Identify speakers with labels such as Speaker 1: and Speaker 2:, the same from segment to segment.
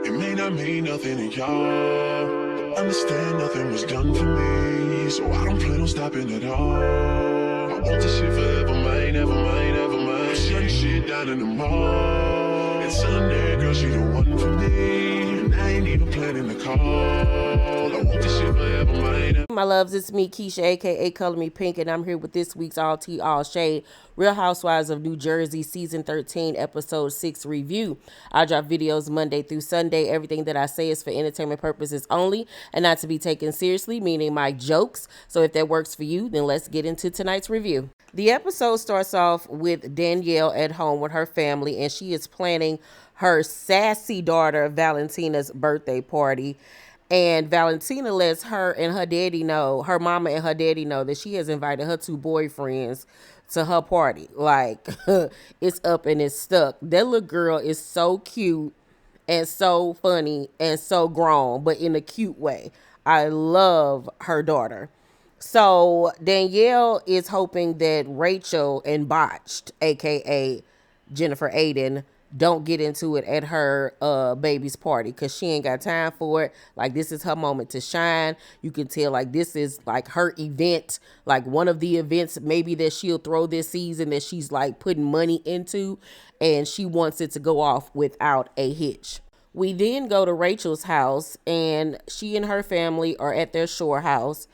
Speaker 1: It may not mean nothing to y'all, but understand nothing was done for me, so I don't plan on stopping at all. I want this shit forever, mine, ever mine, ever mine. I'm shutting shit down in the mall, and telling that girl she the one for me, and I ain't even planning the call. I want this shit forever, mine, ever.
Speaker 2: My loves, it's me, Keisha, aka Color Me Pynk, and I'm here with this week's All Tea, All Shade Real Housewives of New Jersey Season 13, Episode 6 review. I drop videos Monday through Sunday. Everything that I say is for entertainment purposes only and not to be taken seriously, meaning my jokes. So if that works for you, then let's get into tonight's review. The episode starts off with Danielle at home with her family, and she is planning her sassy daughter Valentina's birthday party. And Valentina lets her and her daddy know, her mama and her daddy know, that she has invited her two boyfriends to her party. Like, it's up and it's stuck. That little girl is so cute and so funny and so grown, but in a cute way. I love her daughter. So Danielle is hoping that Rachel and Botched, aka Jennifer Aydin, don't get into it at her baby's party, because she ain't got time for it. Like, this is her moment to shine. You can tell, like, this is like her event, like one of the events maybe that she'll throw this season that she's like putting money into, and she wants it to go off without a hitch. We then go to Rachel's house, and she and her family are at their shore house,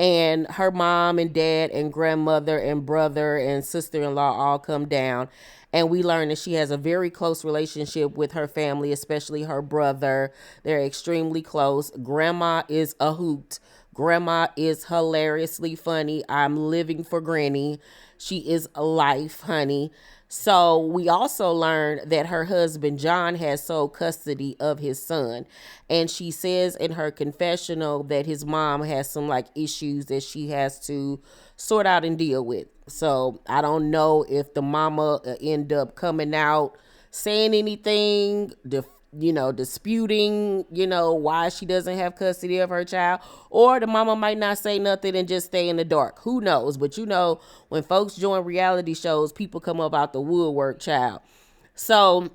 Speaker 2: and her mom and dad and grandmother and brother and sister-in-law all come down, and we learn that she has a very close relationship with her family, especially her brother. They're extremely close. Grandma is a hoot. Grandma is hilariously funny. I'm living for Granny. She is a life, honey. So we also learned that her husband, John, has sole custody of his son. And she says in her confessional that his mom has some like issues that she has to sort out and deal with. So I don't know if the mama end up coming out saying anything, disputing, why she doesn't have custody of her child, or the mama might not say nothing and just stay in the dark. Who knows? But when folks join reality shows, people come up out the woodwork, child. So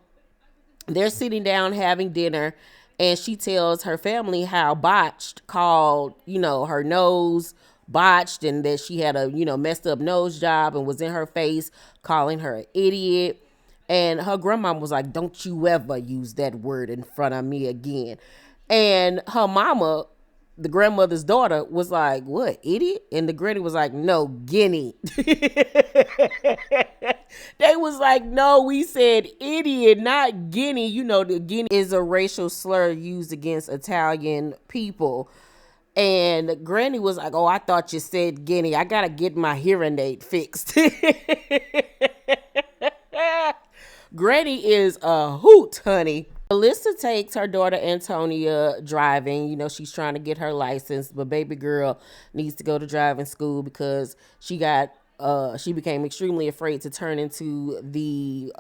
Speaker 2: they're sitting down having dinner, and she tells her family how Botched called, her nose botched, and that she had a, messed up nose job and was in her face calling her an idiot. And her grandma was like, don't you ever use that word in front of me again. And her mama, the grandmother's daughter, was like, what, idiot? And the granny was like, no, guinea. They was like, no, we said idiot, not guinea. The guinea is a racial slur used against Italian people. And Granny was like, oh, I thought you said guinea. I got to get my hearing aid fixed. Granny is a hoot, honey. Melissa takes her daughter Antonia driving. She's trying to get her license, but baby girl needs to go to driving school because she became extremely afraid to turn into the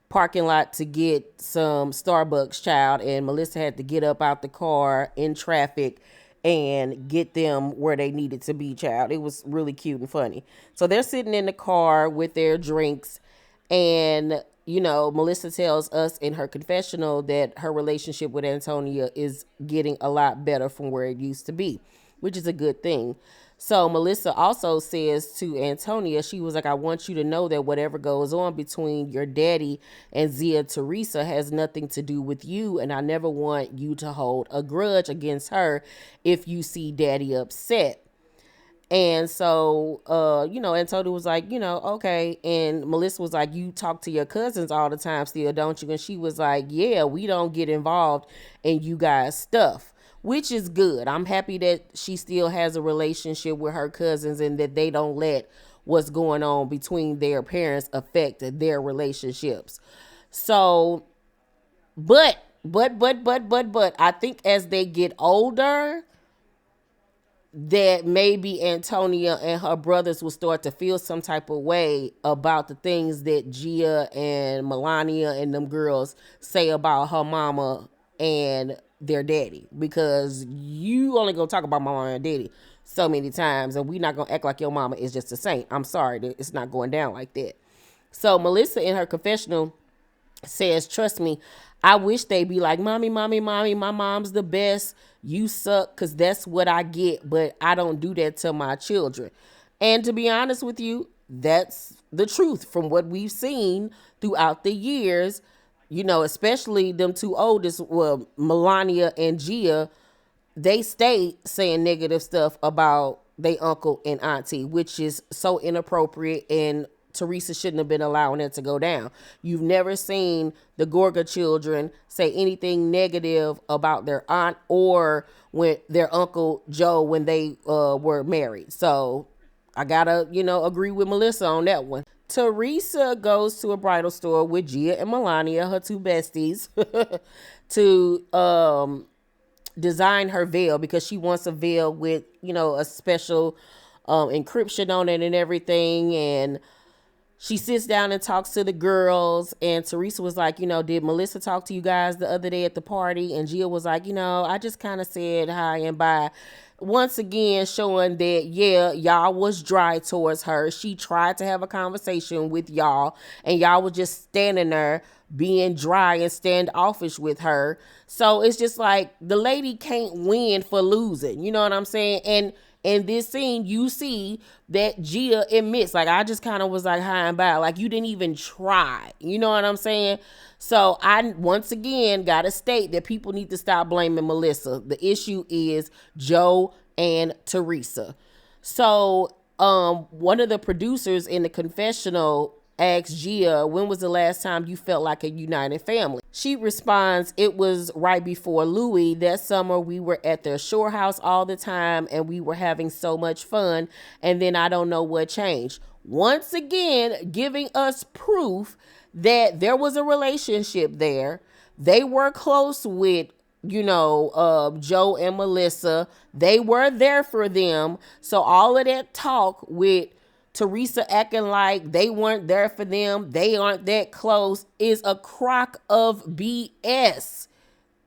Speaker 2: parking lot to get some Starbucks, child, and Melissa had to get up out the car in traffic and get them where they needed to be, child. It was really cute and funny. So they're sitting in the car with their drinks, and Melissa tells us in her confessional that her relationship with Antonia is getting a lot better from where it used to be, which is a good thing. So Melissa also says to Antonia, she was like, I want you to know that whatever goes on between your daddy and Zia Teresa has nothing to do with you. And I never want you to hold a grudge against her if you see daddy upset. And so, Antonia was like, okay. And Melissa was like, you talk to your cousins all the time still, don't you? And she was like, yeah, we don't get involved in you guys' stuff, which is good. I'm happy that she still has a relationship with her cousins and that they don't let what's going on between their parents affect their relationships. So, but, I think as they get older, that maybe Antonia and her brothers will start to feel some type of way about the things that Gia and Melania and them girls say about her mama and their daddy, because you only gonna talk about my mama and daddy so many times, and we not gonna act like your mama is just a saint. I'm sorry, it's not going down like that. So Melissa in her confessional says, trust me, I wish they'd be like, mommy, mommy, mommy, my mom's the best. You suck, because that's what I get. But I don't do that to my children. And to be honest with you, that's the truth from what we've seen throughout the years. You know, especially them two oldest, well, Melania and Gia, they stay saying negative stuff about their uncle and auntie, which is so inappropriate, and Teresa shouldn't have been allowing that to go down. You've never seen the Gorga children say anything negative about their aunt or when their uncle Joe when they were married. So I gotta, agree with Melissa on that one. Teresa goes to a bridal store with Gia and Melania, her two besties, to design her veil because she wants a veil with, a special encryption on it and everything. And she sits down and talks to the girls, and Teresa was like, did Melissa talk to you guys the other day at the party? And Gia was like, I just kind of said hi and bye. Once again, showing that, yeah, y'all was dry towards her. She tried to have a conversation with y'all, and y'all was just standing there being dry and standoffish with her. So it's just like the lady can't win for losing. You know what I'm saying? And in this scene, you see that Gia admits, like, I just kind of was like high and by, like, you didn't even try. You know what I'm saying? So I, once again, got to state that people need to stop blaming Melissa. The issue is Joe and Teresa. So one of the producers in the confessional asked Gia, when was the last time you felt like a united family? She responds, it was right before Louis. That summer we were at their shore house all the time and we were having so much fun. And then I don't know what changed. Once again, giving us proof that there was a relationship there. They were close with, Joe and Melissa. They were there for them. So all of that talk with Teresa acting like they weren't there for them, they aren't that close, is a crock of BS.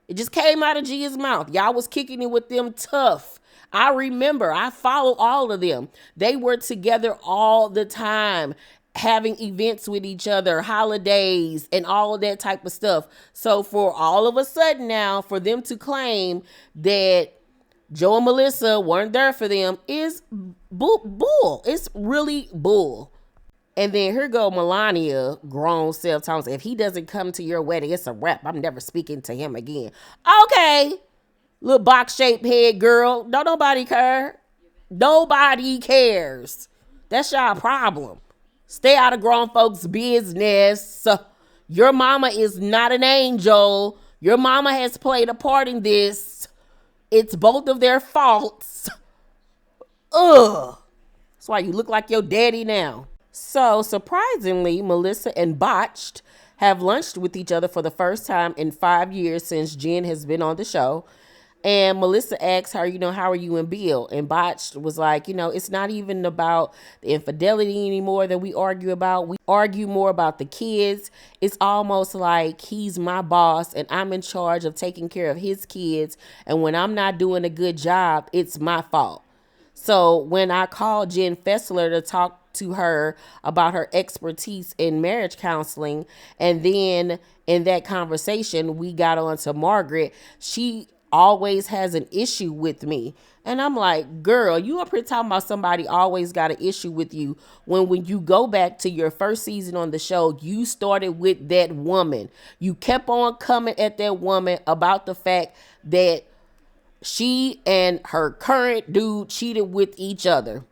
Speaker 2: It just came out of Gia's mouth. Y'all was kicking it with them tough. I remember, I follow all of them. They were together all the time, having events with each other, holidays, and all of that type of stuff. So for all of a sudden now, for them to claim that Joe and Melissa weren't there for them is bull. It's really bull. And then here go Melania, grown self, Thomas. If he doesn't come to your wedding, it's a wrap. I'm never speaking to him again. Okay, little box-shaped head girl. Don't nobody care. Nobody cares. That's y'all problem. Stay out of grown folks' business. Your mama is not an angel. Your mama has played a part in this. It's both of their faults. Ugh. That's why you look like your daddy now. So, surprisingly, Melissa and Botched have lunched with each other for the first time in 5 years since Jen has been on the show. And Melissa asks her, how are you and Bill? And Botched was like, it's not even about the infidelity anymore that we argue about. We argue more about the kids. It's almost like he's my boss and I'm in charge of taking care of his kids. And when I'm not doing a good job, it's my fault. So when I called Jen Fessler to talk to her about her expertise in marriage counseling, and then in that conversation, we got on to Margaret, she always has an issue with me. And I'm like, girl, you up here talking about somebody always got an issue with you when you go back to your first season on the show, you started with that woman. You kept on coming at that woman about the fact that she and her current dude cheated with each other.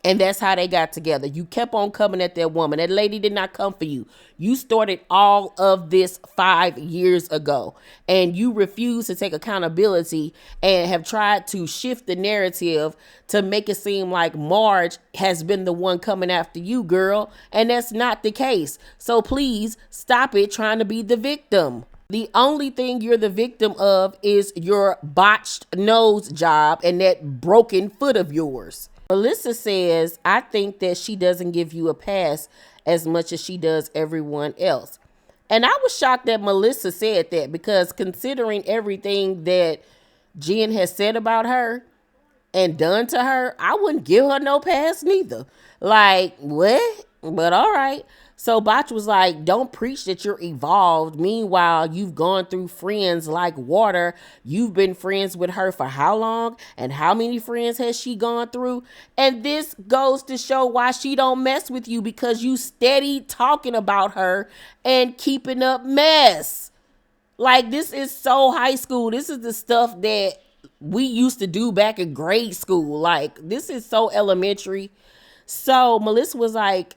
Speaker 2: And that's how they got together. You kept on coming at that woman. That lady did not come for you. You started all of this 5 years ago. And you refuse to take accountability and have tried to shift the narrative to make it seem like Marge has been the one coming after you, girl. And that's not the case. So please stop it trying to be the victim. The only thing you're the victim of is your botched nose job and that broken foot of yours. Melissa says, I think that she doesn't give you a pass as much as she does everyone else. And I was shocked that Melissa said that, because considering everything that Jen has said about her and done to her, I wouldn't give her no pass neither. Like, what? But all right. So Botch was like, don't preach that you're evolved. Meanwhile, you've gone through friends like water. You've been friends with her for how long? And how many friends has she gone through? And this goes to show why she don't mess with you, because you steady talking about her and keeping up mess. Like, this is so high school. This is the stuff that we used to do back in grade school. Like, this is so elementary. So Melissa was like,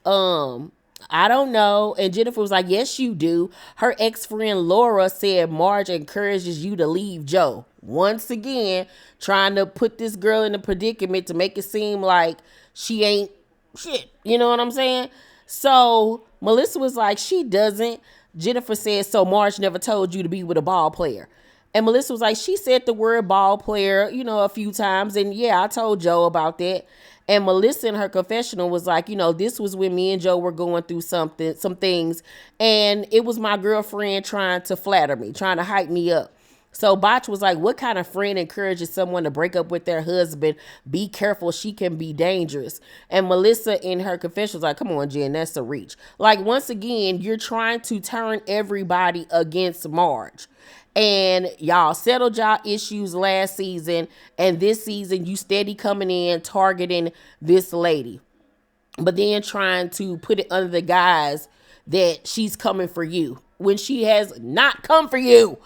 Speaker 2: I don't know. And Jennifer was like, yes, you do. Her ex-friend Laura said Marge encourages you to leave Joe. Once again, trying to put this girl in a predicament to make it seem like she ain't shit. You know what I'm saying? So Melissa was like, she doesn't. Jennifer said, so Marge never told you to be with a ball player. And Melissa was like, she said the word ball player, a few times. And yeah, I told Joe about that. And Melissa in her confessional was like, this was when me and Joe were going through some things. And it was my girlfriend trying to flatter me, trying to hype me up. So Botch was like, what kind of friend encourages someone to break up with their husband? Be careful, she can be dangerous. And Melissa in her confession was like, come on, Jen, that's a reach. Like, once again, you're trying to turn everybody against Marge. And y'all settled y'all issues last season. And this season, you steady coming in, targeting this lady. But then trying to put it under the guise that she's coming for you when she has not come for you.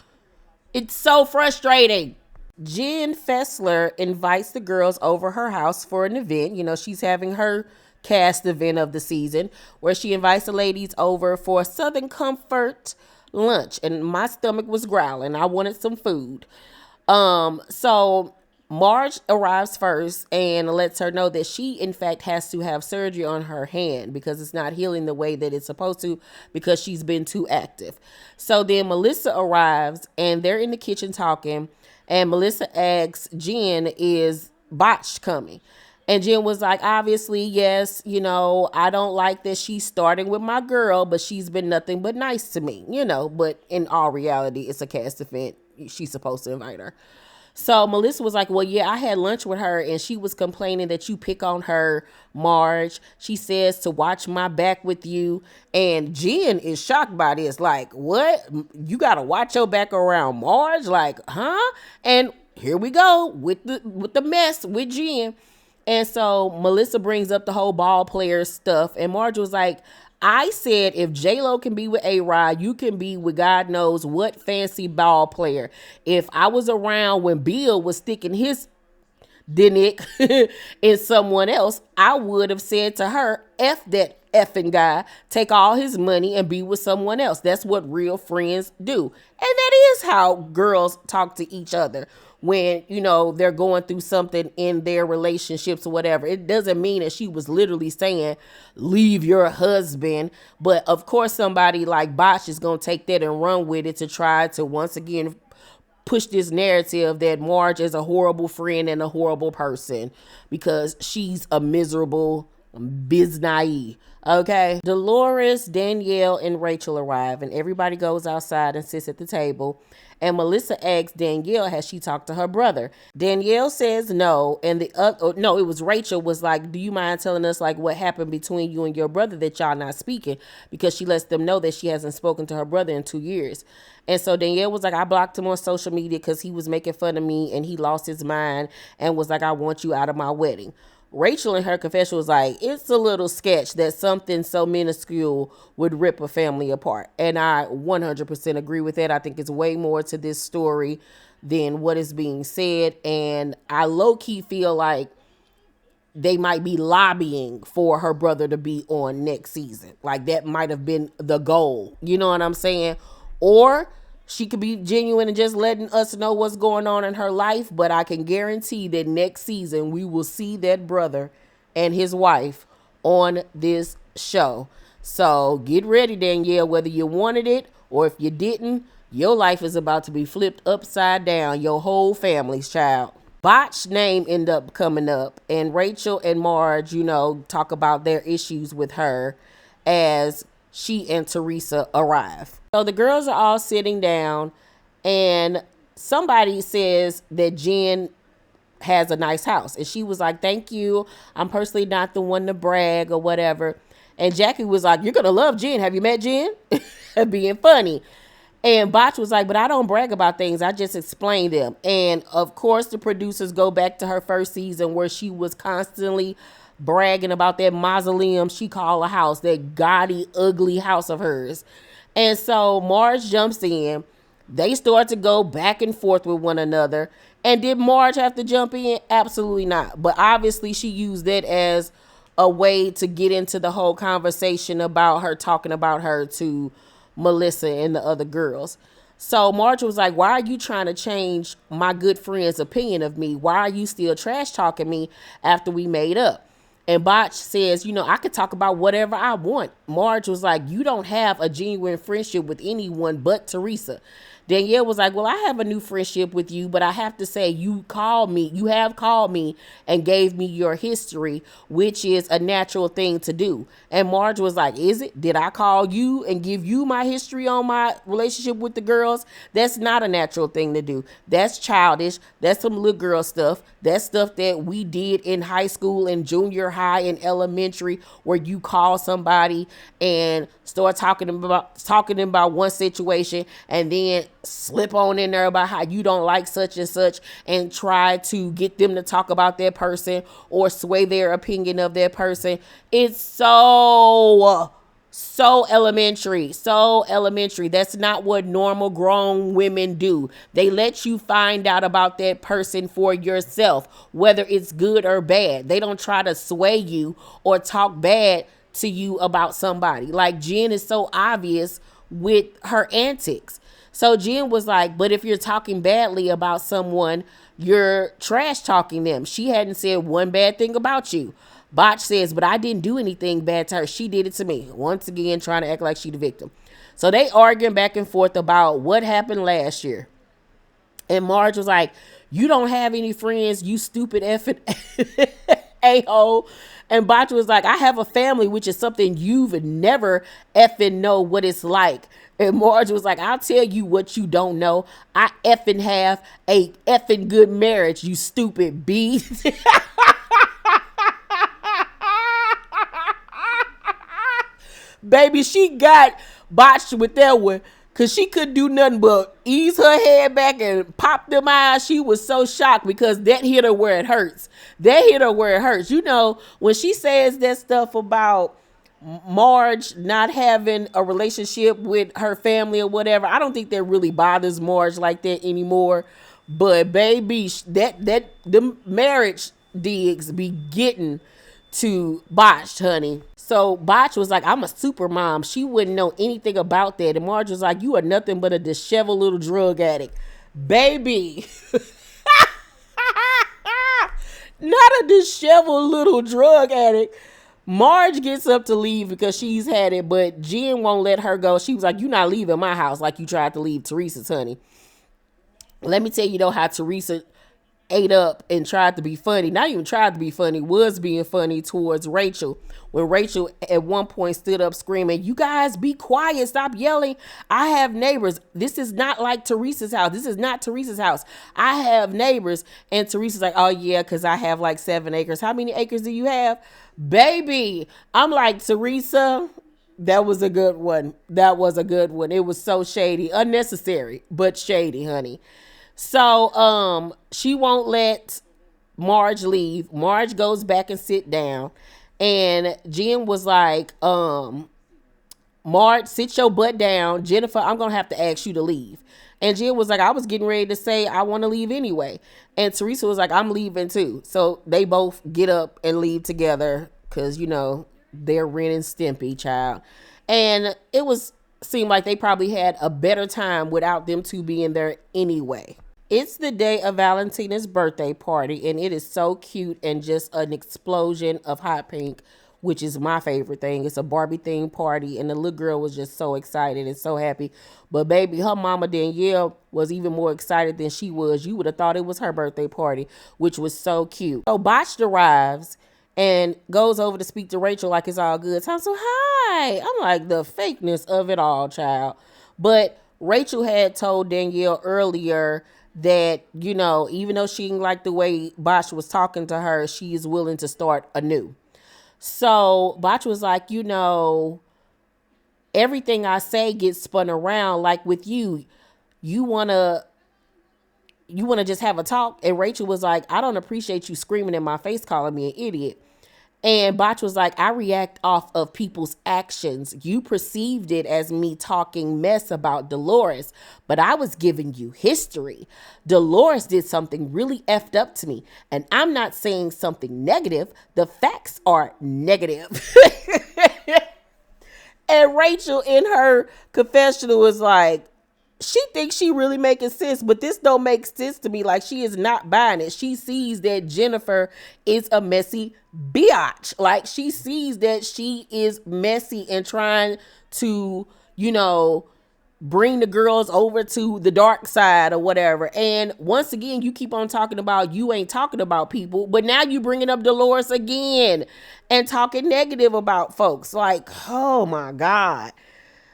Speaker 2: It's so frustrating. Jen Fessler invites the girls over her house for an event. She's having her cast event of the season where she invites the ladies over for a Southern Comfort lunch. And my stomach was growling. I wanted some food. So Marge arrives first and lets her know that she, in fact, has to have surgery on her hand because it's not healing the way that it's supposed to because she's been too active. So then Melissa arrives and they're in the kitchen talking, and Melissa asks Jen, is Botch coming? And Jen was like, obviously, yes, I don't like that she's starting with my girl, but she's been nothing but nice to me, but in all reality, it's a cast event. She's supposed to invite her. So Melissa was like, well, yeah, I had lunch with her and she was complaining that you pick on her, Marge. She says to watch my back with you. And Jen is shocked by this. Like, what? You got to watch your back around Marge? Like, huh? And here we go with the mess with Jen. And so Melissa brings up the whole ball player stuff. And Marge was like, I said if J-Lo can be with A-Rod, you can be with God knows what fancy ball player. If I was around when Bill was sticking his dick in someone else, I would have said to her, F that effing guy, take all his money and be with someone else. That's what real friends do. And that is how girls talk to each other when, they're going through something in their relationships or whatever. It doesn't mean that she was literally saying, leave your husband. But of course, somebody like Botch is going to take that and run with it to try to once again push this narrative that Marge is a horrible friend and a horrible person because she's a miserable biznai. Okay. Dolores, Danielle, and Rachel arrive, and everybody goes outside and sits at the table. And Melissa asks Danielle, has she talked to her brother? Danielle says no. And it was Rachel was like, do you mind telling us like what happened between you and your brother that y'all not speaking? Because she lets them know that she hasn't spoken to her brother in 2 years. And so Danielle was like, I blocked him on social media because he was making fun of me and he lost his mind and was like, I want you out of my wedding. Rachel in her confession was like, it's a little sketch that something so minuscule would rip a family apart. And I 100% agree with that. I think it's way more to this story than what is being said. And I low-key feel like they might be lobbying for her brother to be on next season. Like that might have been the goal. You know what I'm saying? Or she could be genuine and just letting us know what's going on in her life. But I can guarantee that next season we will see that brother and his wife on this show. So get ready, Danielle, whether you wanted it or if you didn't, your life is about to be flipped upside down. Your whole family's child. Botch name end up coming up, and Rachel and Marge, talk about their issues with her as she and Teresa arrive. So the girls are all sitting down, and somebody says that Jen has a nice house. And she was like, thank you. I'm personally not the one to brag or whatever. And Jackie was like, you're going to love Jen. Have you met Jen? Being funny. And Botch was like, but I don't brag about things. I just explain them. And of course, the producers go back to her first season where she was constantly bragging about that mausoleum she called a house, that gaudy, ugly house of hers. And so Marge jumps in. They start to go back and forth with one another. And did Marge have to jump in? Absolutely not. But obviously, she used that as a way to get into the whole conversation about her talking about her to Melissa and the other girls. So Marge was like, why are you trying to change my good friend's opinion of me? Why are you still trash talking me after we made up? And Botch says, I could talk about whatever I want. Marge was like, you don't have a genuine friendship with anyone but Teresa. Danielle was like, well, I have a new friendship with you, but I have to say you have called me and gave me your history, which is a natural thing to do. And Marge was like, is it? Did I call you and give you my history on my relationship with the girls? That's not a natural thing to do. That's childish. That's some little girl stuff. That's stuff that we did in high school and junior high and elementary, where you call somebody and start talking about one situation and then slip on in there about how you don't like such and such and try to get them to talk about their person or sway their opinion of their person. It's so elementary. That's not what normal grown women do. They let you find out about that person for yourself, whether it's good or bad. They don't try to sway you or talk bad to you about somebody. Like Jen is so obvious with her antics. So Jen was like, but if you're talking badly about someone, you're trash talking them. She hadn't said one bad thing about you. Botch says, but I didn't do anything bad to her. She did it to me. Once again, trying to act like she the victim. So they arguing back and forth about what happened last year. And Marge was like, you don't have any friends, you stupid effing a-hole. And Botch was like, I have a family, which is something you've never effing know what it's like. And Marge was like, I'll tell you what you don't know. I effing have a effing good marriage, you stupid bee. Baby, she got botched with that one because she couldn't do nothing but ease her head back and pop them eyes. She was so shocked because that hit her where it hurts. When she says that stuff about Marge not having a relationship with her family or whatever, I don't think that really bothers Marge like that anymore. But baby, the marriage digs be getting to Botch, honey. So Botch was like, I'm a super mom. She wouldn't know anything about that. And Marge was like, you are nothing but a disheveled little drug addict. Baby. Not a disheveled little drug addict. Marge gets up to leave because she's had it, but Jen won't let her go. She was like, you're not leaving my house like you tried to leave Teresa's, honey. Let me tell you though how Teresa ate up and tried to be funny. Not even tried to be funny, was being funny towards Rachel. When Rachel at one point stood up screaming, you guys be quiet, stop yelling. I have neighbors. This is not like Teresa's house. This is not Teresa's house. I have neighbors. And Teresa's like, oh yeah, because I have like 7 acres. How many acres do you have? Baby, I'm like, Teresa, that was a good one. It was so shady. Unnecessary, but shady, honey. So she won't let Marge leave. Marge goes back and sit down. And Jen was like, Marge, sit your butt down. Jennifer, I'm going to have to ask you to leave. And Jen was like, I was getting ready to say I want to leave anyway. And Teresa was like, I'm leaving too. So they both get up and leave together because, they're Ren and Stimpy, child. And it seemed like they probably had a better time without them two being there anyway. It's the day of Valentina's birthday party, and it is so cute and just an explosion of hot pink, which is my favorite thing. It's a Barbie-themed party, and the little girl was just so excited and so happy. But baby, her mama Danielle was even more excited than she was. You would have thought it was her birthday party, which was so cute. So Botched arrives and goes over to speak to Rachel like it's all good. So hi. I'm like, the fakeness of it all, child. But Rachel had told Danielle earlier that, even though she didn't like the way Botch was talking to her, she is willing to start anew. So Botch was like, everything I say gets spun around. Like with you, you wanna just have a talk. And Rachel was like, I don't appreciate you screaming in my face calling me an idiot. And Botch was like, I react off of people's actions. You perceived it as me talking mess about Dolores, but I was giving you history. Dolores did something really effed up to me, and I'm not saying something negative. The facts are negative. And Rachel in her confessional was like, she thinks she really making sense, but this don't make sense to me. Like, she is not buying it. She sees that Jennifer is a messy biatch. Like, she sees that she is messy and trying to, bring the girls over to the dark side or whatever. And once again, you keep on talking about you ain't talking about people, but now you bringing up Dolores again and talking negative about folks. Like, oh my God.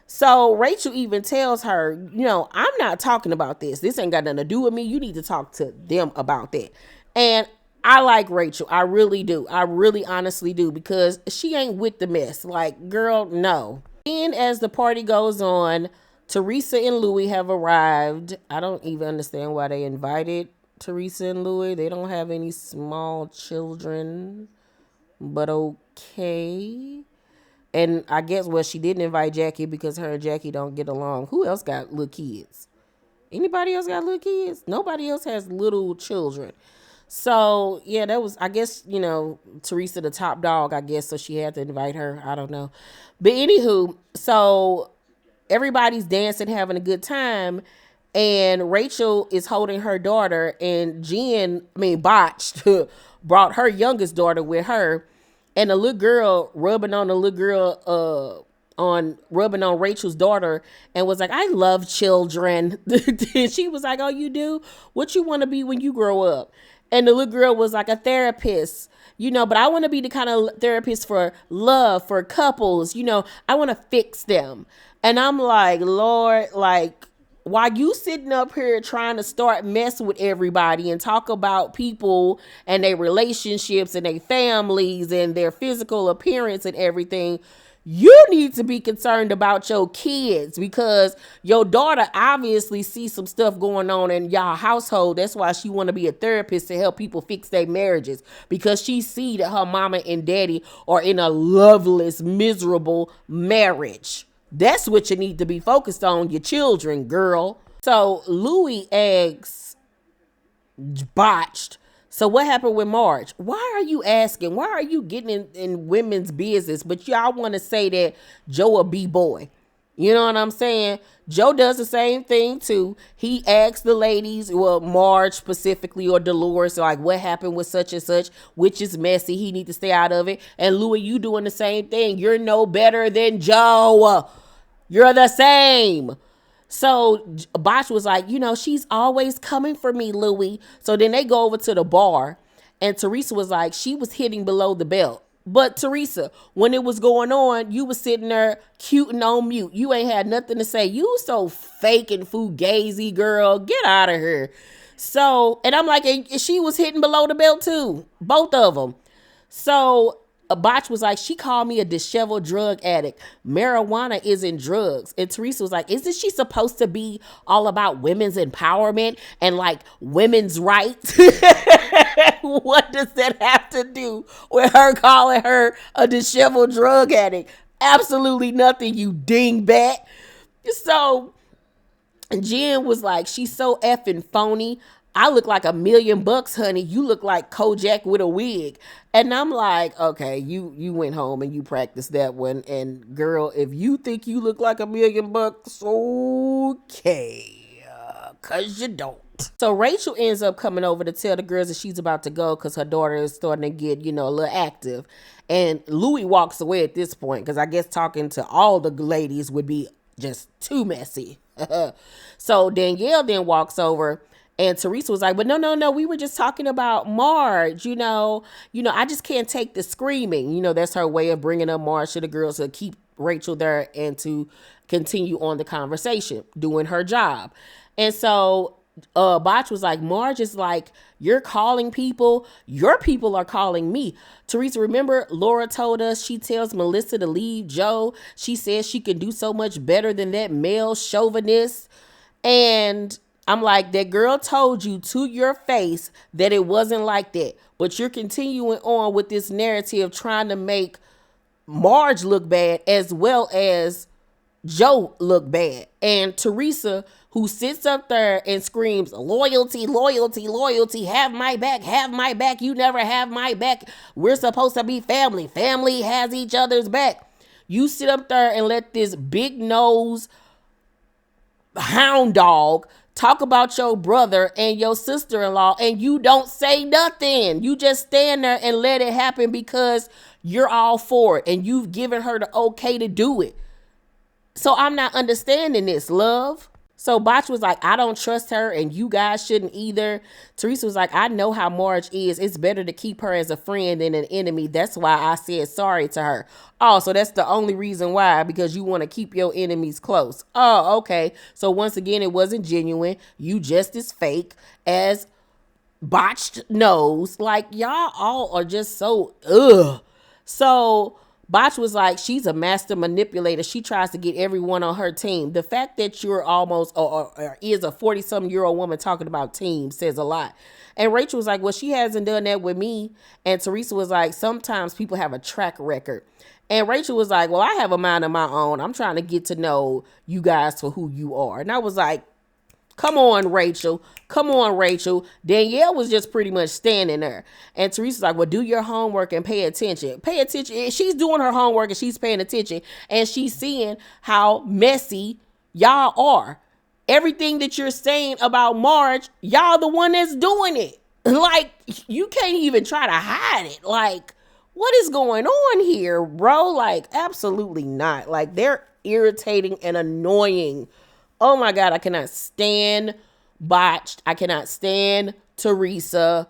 Speaker 2: So Rachel even tells her, I'm not talking about this. This ain't got nothing to do with me. You need to talk to them about that. And I like Rachel. I really do. I really honestly do, because she ain't with the mess. Like, girl, no. And as the party goes on, Teresa and Louis have arrived. I don't even understand why they invited Teresa and Louis. They don't have any small children, but okay. And I guess, well, she didn't invite Jackie because her and Jackie don't get along. Who else got little kids? Anybody else got little kids? Nobody else has little children. So, yeah, that was, I guess, Teresa the top dog, I guess, so she had to invite her. I don't know. But anywho, so everybody's dancing, having a good time, and Rachel is holding her daughter, and Botched, brought her youngest daughter with her, and the little girl rubbing on Rachel's daughter, and was like, I love children. And she was like, oh, you do? What you want to be when you grow up? And the little girl was like, a therapist, but I want to be the kind of therapist for love, for couples, I want to fix them. And I'm like, Lord, like, while you sitting up here trying to start messing with everybody and talk about people and their relationships and their families and their physical appearance and everything, you need to be concerned about your kids, because your daughter obviously sees some stuff going on in y'all household. That's why she want to be a therapist to help people fix their marriages, because she see that her mama and daddy are in a loveless, miserable marriage. That's what you need to be focused on, your children, girl. So Louis asks Botched, so what happened with Marge? Why are you asking? Why are you getting in women's business? But y'all want to say that Joe a B-boy. You know what I'm saying? Joe does the same thing too. He asks the ladies, well, Marge specifically, or Dolores, like, what happened with such and such, which is messy. He need to stay out of it. And Louis, you doing the same thing. You're no better than Joe. You're the same. So Botch was like, she's always coming for me, Louis. So then they go over to the bar, and Teresa was like, she was hitting below the belt. But Teresa, when it was going on, you was sitting there cute and on mute. You ain't had nothing to say. You so fake and fugazi, girl. Get out of here. So, and I'm like, and she was hitting below the belt too. Both of them. So Botch was like, she called me a disheveled drug addict. Marijuana isn't drugs. And Teresa was like, isn't she supposed to be all about women's empowerment and like women's rights? What does that have to do with her calling her a disheveled drug addict? Absolutely nothing, you dingbat. So Jen was like, she's so effing phony. I look like $1,000,000, honey. You look like Kojak with a wig. And I'm like, okay, you went home and you practiced that one. And girl, if you think you look like $1,000,000, okay, cause you don't. So Rachel ends up coming over to tell the girls that she's about to go because her daughter is starting to get, a little active. And Louis walks away at this point because I guess talking to all the ladies would be just too messy. So Danielle then walks over, and Teresa was like, but no, we were just talking about Marge, I just can't take the screaming. That's her way of bringing up Marge to the girls to keep Rachel there and to continue on the conversation, doing her job. And so Botch was like, Marge is like, you're calling people, your people are calling me. Teresa, remember Laura told us she tells Melissa to leave Joe. She says she can do so much better than that male chauvinist. And I'm like, that girl told you to your face that it wasn't like that. But you're continuing on with this narrative trying to make Marge look bad as well as Joe look bad. And Teresa, who sits up there and screams, loyalty, loyalty, loyalty, have my back, you never have my back. We're supposed to be family. Family has each other's back. You sit up there and let this big nose hound dog talk about your brother and your sister-in-law, and you don't say nothing. You just stand there and let it happen because you're all for it and you've given her the okay to do it. So I'm not understanding this, love. So Botch was like, I don't trust her and you guys shouldn't either. Teresa was like, I know how Marge is. It's better to keep her as a friend than an enemy. That's why I said sorry to her. Oh, so that's the only reason why, because you want to keep your enemies close. Oh, okay. So once again, it wasn't genuine. You just as fake as Botched knows. Like, y'all all are just so, ugh. So Botch was like, she's a master manipulator. She tries to get everyone on her team. The fact that you're almost or is a 40-something-year-old woman talking about team says a lot. And Rachel was like, well, she hasn't done that with me. And Teresa was like, sometimes people have a track record. And Rachel was like, well, I have a mind of my own. I'm trying to get to know you guys for who you are. And I was like, come on, Rachel. Come on, Rachel. Danielle was just pretty much standing there. And Teresa's like, well, do your homework and pay attention. Pay attention. She's doing her homework and she's paying attention. And she's seeing how messy y'all are. Everything that you're saying about Marge, y'all the one that's doing it. Like, you can't even try to hide it. Like, what is going on here, bro? Like, absolutely not. Like, they're irritating and annoying. Oh my God, I cannot stand Botched. I cannot stand Teresa.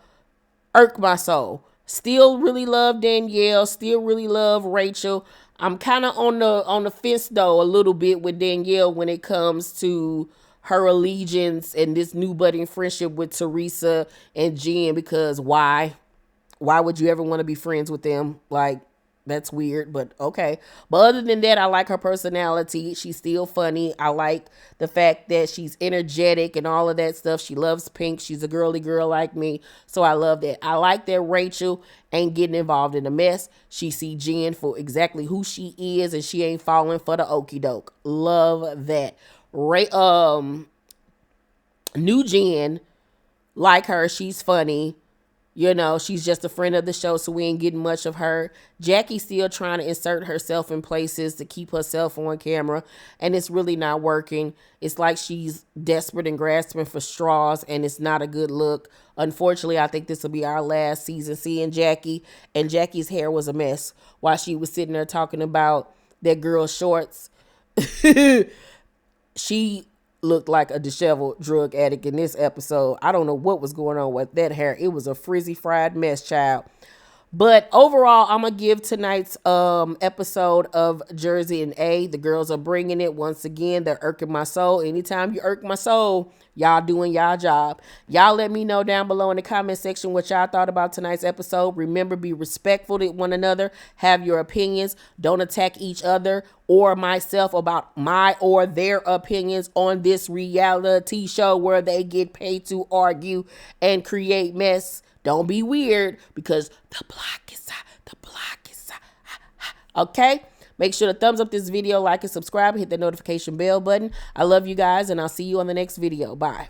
Speaker 2: Irk my soul. Still really love Danielle. Still really love Rachel. I'm kind of on the fence though a little bit with Danielle when it comes to her allegiance and this new budding friendship with Teresa and Jen, because why? Why would you ever want to be friends with them? Like, that's weird, but okay. But other than that, I like her personality. She's still funny. I like the fact that she's energetic and all of that stuff. She loves pink. She's a girly girl like me. So I love that. I like that Rachel ain't getting involved in the mess. She see Jen for exactly who she is and she ain't falling for the okie doke. Love that. New Jen, like her, she's funny. You know, she's just a friend of the show, so we ain't getting much of her. Jackie's still trying to insert herself in places to keep herself on camera, and it's really not working. It's like she's desperate and grasping for straws, and it's not a good look. Unfortunately, I think this will be our last season seeing Jackie, and Jackie's hair was a mess while she was sitting there talking about that girl's shorts. She looked like a disheveled drug addict in this episode. I don't know what was going on with that hair. It was a frizzy fried mess, child. But overall, I'm going to give tonight's episode of Jersey and A. The girls are bringing it once again. They're irking my soul. Anytime you irk my soul, y'all doing y'all job. Y'all let me know down below in the comment section what y'all thought about tonight's episode. Remember, be respectful to one another. Have your opinions. Don't attack each other or myself about my or their opinions on this reality show where they get paid to argue and create mess. Don't be weird because the block is hot. The block is hot. Okay? Make sure to thumbs up this video, like and subscribe, hit the notification bell button. I love you guys, and I'll see you on the next video. Bye.